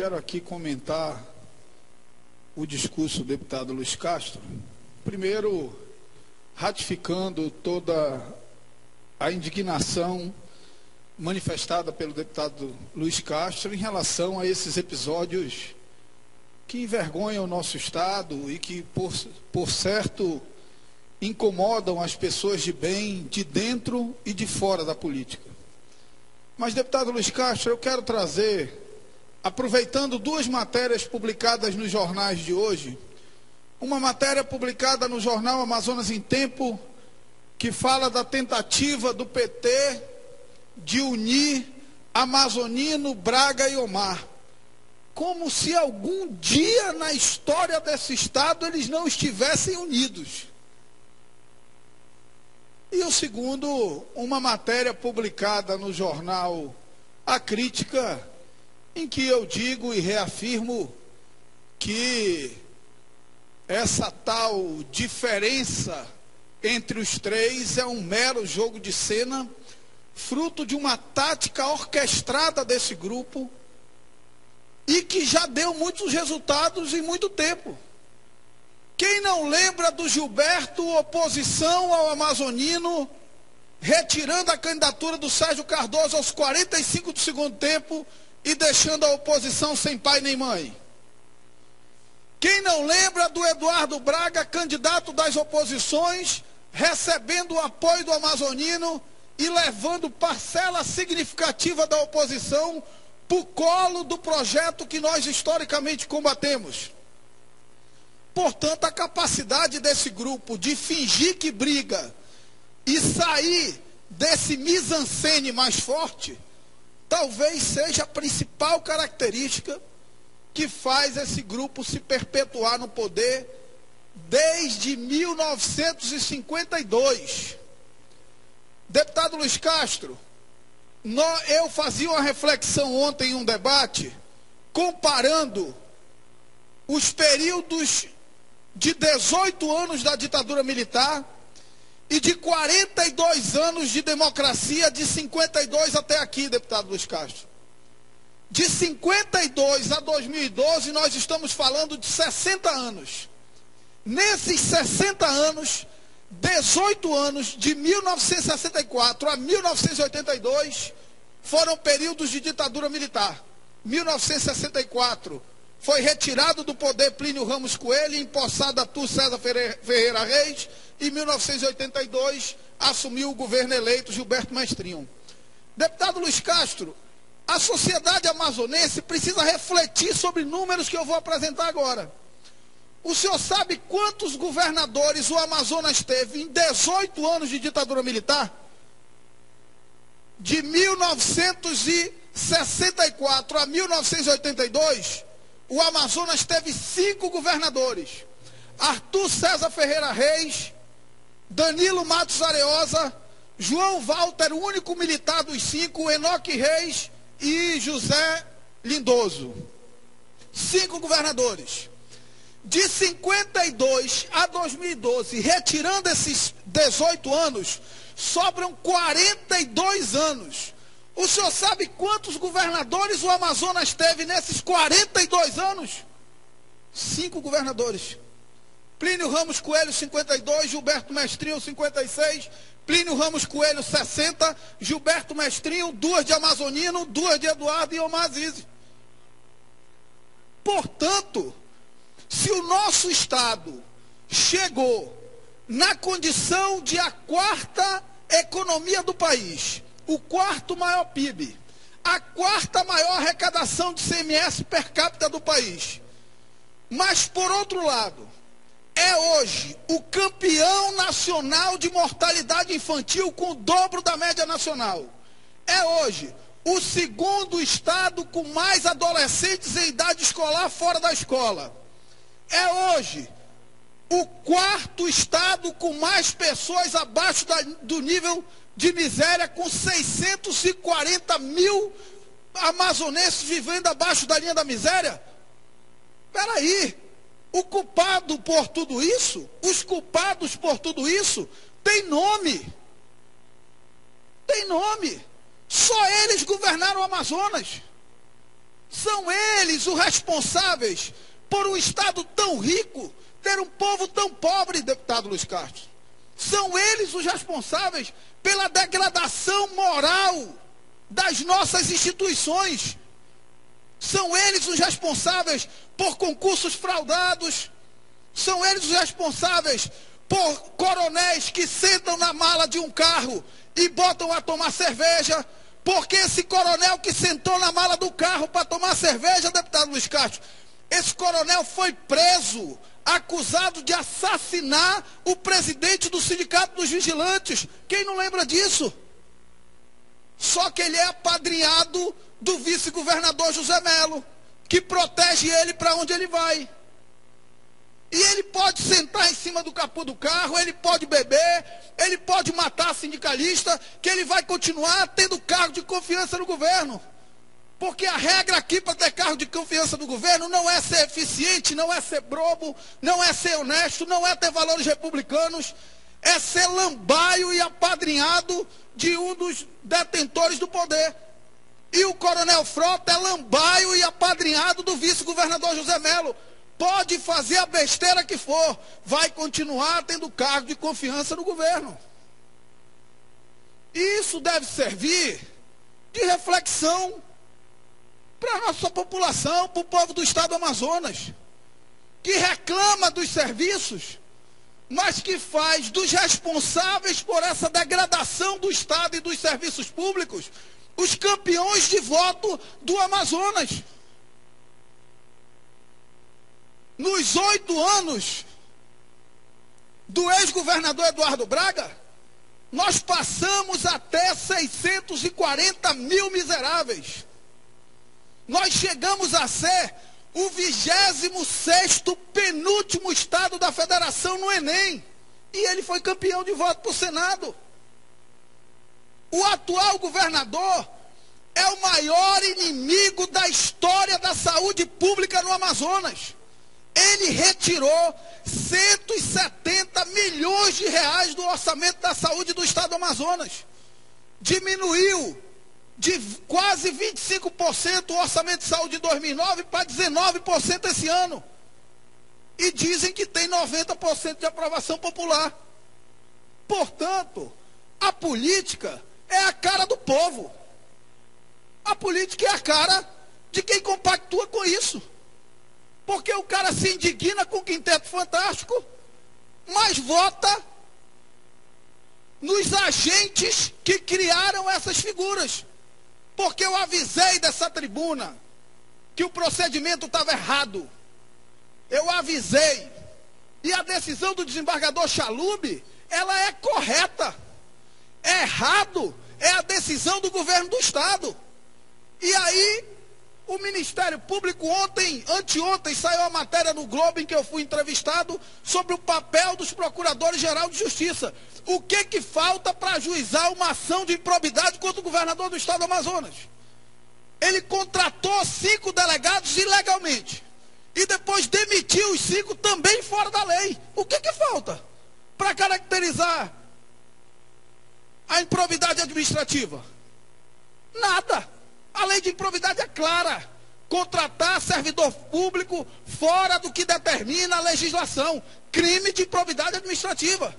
quero aqui comentar o discurso do deputado Luiz Castro, primeiro ratificando toda a indignação manifestada pelo deputado Luiz Castro em relação a esses episódios que envergonham o nosso Estado e que, por certo, incomodam as pessoas de bem de dentro e de fora da política. Mas, deputado Luiz Castro, eu quero trazer, aproveitando duas matérias publicadas nos jornais de hoje, uma matéria publicada no jornal Amazonas em Tempo, que fala da tentativa do PT de unir Amazonino, Braga e Omar, como se algum dia na história desse Estado eles não estivessem unidos. E o segundo, uma matéria publicada no jornal A Crítica, em que eu digo e reafirmo que essa tal diferença entre os três é um mero jogo de cena, fruto de uma tática orquestrada desse grupo e que já deu muitos resultados em muito tempo. Quem não lembra do Gilberto, oposição ao Amazonino, retirando a candidatura do Sérgio Cardoso aos 45 do segundo tempo e deixando a oposição sem pai nem mãe? Quem não lembra do Eduardo Braga, candidato das oposições, recebendo o apoio do Amazonino e levando parcela significativa da oposição para o colo do projeto que nós historicamente combatemos? Portanto, a capacidade desse grupo de fingir que briga e sair desse mise-en-scène mais forte, talvez seja a principal característica que faz esse grupo se perpetuar no poder desde 1952. Deputado Luiz Castro, eu fazia uma reflexão ontem em um debate, comparando os períodos de 18 anos da ditadura militar e de 42 anos de democracia, de 52 até aqui, deputado Luiz Castro. De 52 a 2012, nós estamos falando de 60 anos. Nesses 60 anos, 18 anos, de 1964 a 1982, foram períodos de ditadura militar. 1964 foi retirado do poder Plínio Ramos Coelho e empossado Arthur César Ferreira Reis. Em 1982, assumiu o governo eleito Gilberto Mestrinho. Deputado Luiz Castro, a sociedade amazonense precisa refletir sobre números que eu vou apresentar agora. O senhor sabe quantos governadores o Amazonas teve em 18 anos de ditadura militar? De 1964 a 1982, o Amazonas teve 5 governadores. Arthur César Ferreira Reis, Danilo Matos Areosa, João Walter, o único militar dos 5, Enoque Reis e José Lindoso. 5 governadores. De 52 a 2012, retirando esses 18 anos, sobram 42 anos. O senhor sabe quantos governadores o Amazonas teve nesses 42 anos? 5 governadores. Plínio Ramos Coelho, 52, Gilberto Mestrinho, 56, Plínio Ramos Coelho, 60, Gilberto Mestrinho, 2 de Amazonino, 2 de Eduardo e Omar Aziz. Portanto, se o nosso Estado chegou na condição de a 4ª economia do país, o 4º maior PIB, a 4ª maior arrecadação de CMS per capita do país, mas, por outro lado, é hoje o campeão nacional de mortalidade infantil com o dobro da média nacional. É hoje o 2º estado com mais adolescentes em idade escolar fora da escola. É hoje o 4º estado com mais pessoas abaixo do nível de miséria, com 640 mil amazonenses vivendo abaixo da linha da miséria. Espera aí, o culpado por tudo isso, os culpados por tudo isso, tem nome. Tem nome. Só eles governaram o Amazonas. São eles os responsáveis por um Estado tão rico ter um povo tão pobre, deputado Luiz Castro. São eles os responsáveis pela degradação moral das nossas instituições. São eles os responsáveis por concursos fraudados. São eles os responsáveis por coronéis que sentam na mala de um carro e botam a tomar cerveja. Porque esse coronel que sentou na mala do carro para tomar cerveja, deputado Luiz Castro, esse coronel foi preso, acusado de assassinar o presidente do Sindicato dos Vigilantes. Quem não lembra disso? Só que ele é apadrinhado do vice-governador José Melo, que protege ele para onde ele vai. E ele pode sentar em cima do capô do carro, ele pode beber, ele pode matar sindicalista, que ele vai continuar tendo cargo de confiança no governo. Porque a regra aqui para ter cargo de confiança no governo não é ser eficiente, não é ser bobo, não é ser honesto, não é ter valores republicanos, é ser lambaio e apadrinhado de um dos detentores do poder. E o coronel Frota é lambaio e apadrinhado do vice-governador José Melo. Pode fazer a besteira que for, vai continuar tendo cargo de confiança no governo. E isso deve servir de reflexão para a nossa população, para o povo do estado do Amazonas, que reclama dos serviços, mas que faz dos responsáveis por essa degradação do estado e dos serviços públicos os campeões de voto do Amazonas. Nos 8 anos do ex-governador Eduardo Braga, nós passamos até 640 mil miseráveis. Nós chegamos a ser o 26º penúltimo estado da federação no Enem. E ele foi campeão de voto para o Senado. O atual governador é o maior inimigo da história da saúde pública no Amazonas. Ele retirou 170 milhões de reais do orçamento da saúde do estado do Amazonas. Diminuiu de quase 25% o orçamento de saúde de 2009 para 19% esse ano. E dizem que tem 90% de aprovação popular. Portanto, a política é a cara do povo. A política é a cara de quem compactua com isso. Porque o cara se indigna com o Quinteto Fantástico, mas vota nos agentes que criaram essas figuras. Porque eu avisei dessa tribuna que o procedimento estava errado. Eu avisei. E a decisão do desembargador Chalub, ela é correta. Errado é a decisão do governo do estado. E aí, o Ministério Público anteontem, saiu a matéria no Globo em que eu fui entrevistado sobre o papel dos procuradores-geral de justiça. O que falta para ajuizar uma ação de improbidade contra o governador do estado do Amazonas? Ele contratou 5 delegados ilegalmente. E depois demitiu os 5 também fora da lei. O que falta para caracterizar a improbidade administrativa? Nada. A lei de improbidade é clara. Contratar servidor público fora do que determina a legislação. Crime de improbidade administrativa.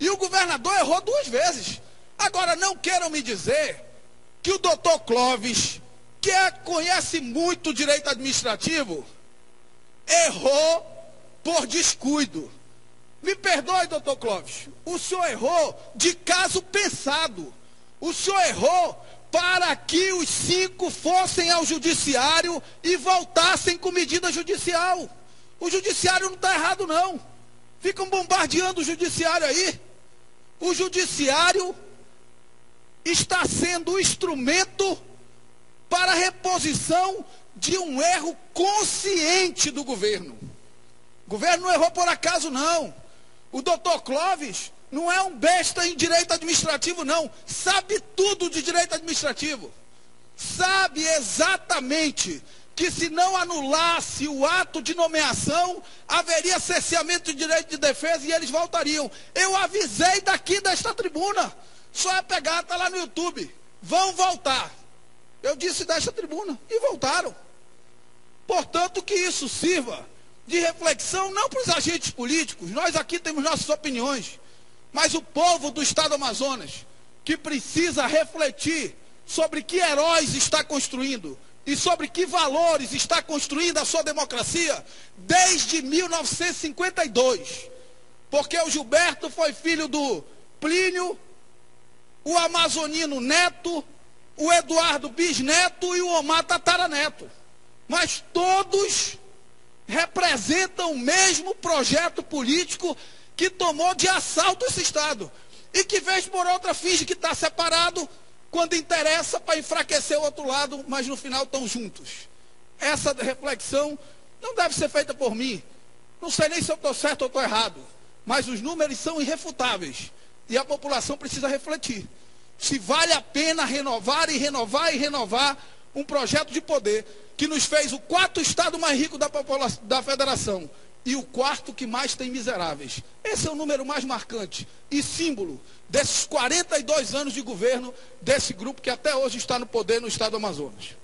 E o governador errou 2 vezes. Agora, não queiram me dizer que o doutor Clóvis, que conhece muito direito administrativo, errou por descuido. Me perdoe, doutor Clóvis. O senhor errou de caso pensado. O senhor errou para que os 5 fossem ao judiciário e voltassem com medida judicial. O judiciário não está errado, não. Ficam bombardeando o judiciário aí. O judiciário está sendo o instrumento para a reposição de um erro consciente do governo. O governo não errou por acaso, não. O doutor Clóvis não é um besta em direito administrativo, não. Sabe tudo de direito administrativo. Sabe exatamente que se não anulasse o ato de nomeação, haveria cerceamento de direito de defesa e eles voltariam. Eu avisei daqui desta tribuna. Só é pegar, está lá no YouTube. Vão voltar. Eu disse desta tribuna, e voltaram. Portanto, que isso sirva de reflexão, não para os agentes políticos, nós aqui temos nossas opiniões, mas o povo do estado do Amazonas, que precisa refletir sobre que heróis está construindo e sobre que valores está construindo a sua democracia desde 1952. Porque o Gilberto foi filho do Plínio, o Amazonino Neto, o Eduardo Bisneto e o Omar Tataraneto. Mas todos representam o mesmo projeto político que tomou de assalto esse Estado. E que, vez por outra, finge que está separado quando interessa para enfraquecer o outro lado, mas no final estão juntos. Essa reflexão não deve ser feita por mim. Não sei nem se eu estou certo ou estou errado. Mas os números são irrefutáveis. E a população precisa refletir. Se vale a pena renovar e renovar e renovar um projeto de poder que nos fez o quarto estado mais rico da federação e o quarto que mais tem miseráveis. Esse é o número mais marcante e símbolo desses 42 anos de governo desse grupo que até hoje está no poder no estado do Amazonas.